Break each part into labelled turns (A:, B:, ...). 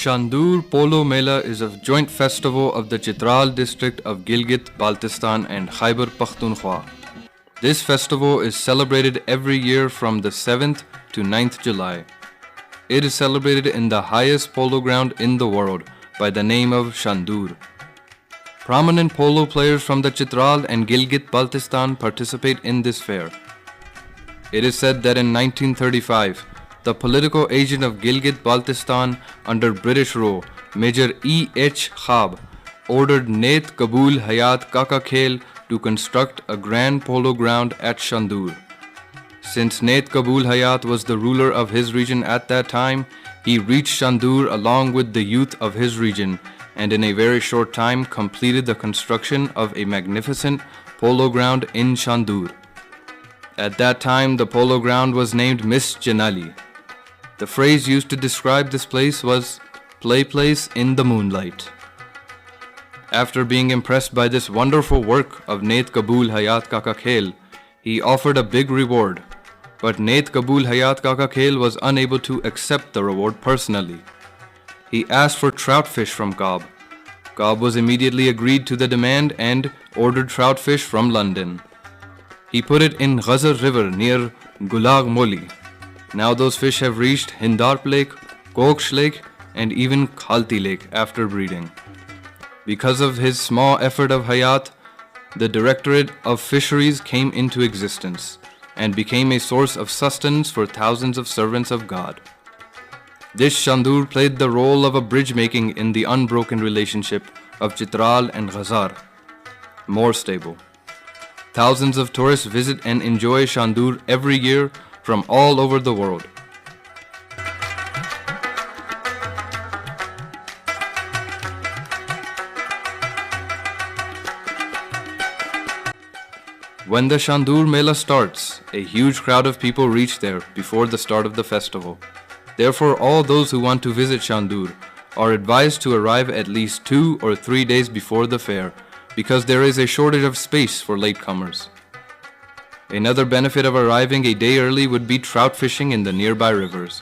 A: Shandoor Polo Mela is a joint festival of the Chitral district of Gilgit-Baltistan and Khyber Pakhtunkhwa. This festival is celebrated every year from the 7th to 9th July. It is celebrated in the highest polo ground in the world by the name of Shandoor. Prominent polo players from the Chitral and Gilgit-Baltistan participate in this fair. It is said that in 1935, the political agent of Gilgit-Baltistan under British rule, Major E.H. Khab, ordered Naith Kabul Hayat Kaka Khel to construct a grand polo ground at Shandoor. Since Naith Kabul Hayat was the ruler of his region at that time, he reached Shandoor along with the youth of his region and in a very short time completed the construction of a magnificent polo ground in Shandoor. At that time, the polo ground was named Miss Janali. The phrase used to describe this place was "play place in the moonlight." After being impressed by this wonderful work of Naith Kabul Hayat Kaka Khel, he offered a big reward, but Naith Kabul Hayat Kaka Khel was unable to accept the reward personally. He asked for trout fish from Cobb. Cobb was immediately agreed to the demand and ordered trout fish from London. He put it in Ghazar River near Gulag Moli. Now those fish have reached Hindarp Lake, Koksh Lake, and even Khalti Lake after breeding. Because of his small effort of Hayat, the Directorate of Fisheries came into existence and became a source of sustenance for thousands of servants of God. This Shandoor played the role of a bridge making in the unbroken relationship of Chitral and Ghazar, more stable. Thousands of tourists visit and enjoy Shandoor every year from all over the world. When the Shandoor Mela starts, a huge crowd of people reach there before the start of the festival. Therefore, all those who want to visit Shandoor are advised to arrive at least 2 or 3 days before the fair, because there is a shortage of space for latecomers. Another benefit of arriving a day early would be trout fishing in the nearby rivers.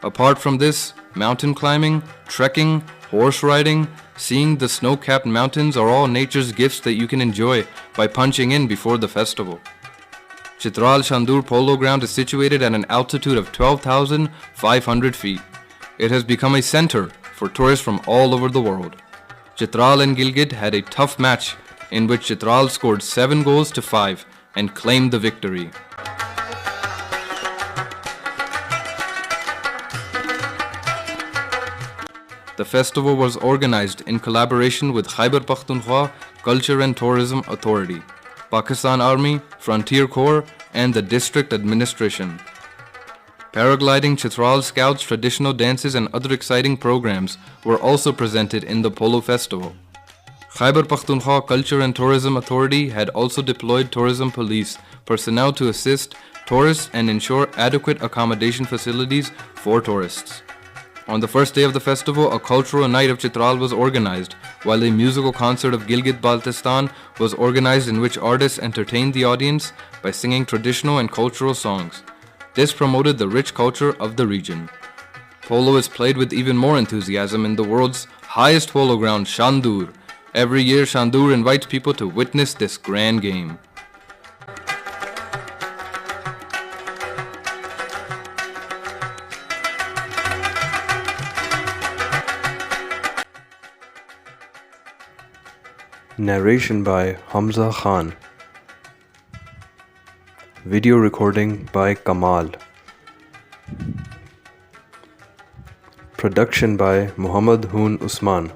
A: Apart from this, mountain climbing, trekking, horse riding, seeing the snow-capped mountains are all nature's gifts that you can enjoy by punching in before the festival. Chitral Shandoor Polo Ground is situated at an altitude of 12,500 feet. It has become a center for tourists from all over the world. Chitral and Gilgit had a tough match in which Chitral scored 7 goals to 5 and claimed the victory. The festival was organized in collaboration with Khyber Pakhtunkhwa Culture and Tourism Authority, Pakistan Army, Frontier Corps, and the district administration. Paragliding, Chitral Scouts, traditional dances, and other exciting programs were also presented in the Polo Festival. Khyber Pakhtunkhwa Culture and Tourism Authority had also deployed tourism police personnel to assist tourists and ensure adequate accommodation facilities for tourists. On the first day of the festival, a cultural night of Chitral was organized, while a musical concert of Gilgit-Baltistan was organized in which artists entertained the audience by singing traditional and cultural songs. This promoted the rich culture of the region. Polo is played with even more enthusiasm in the world's highest polo ground, Shandoor. Every year, Shandoor invites people to witness this grand game. Narration by Hamza Khan. Video recording by Kamal. Production by Muhammad Hoon Usman.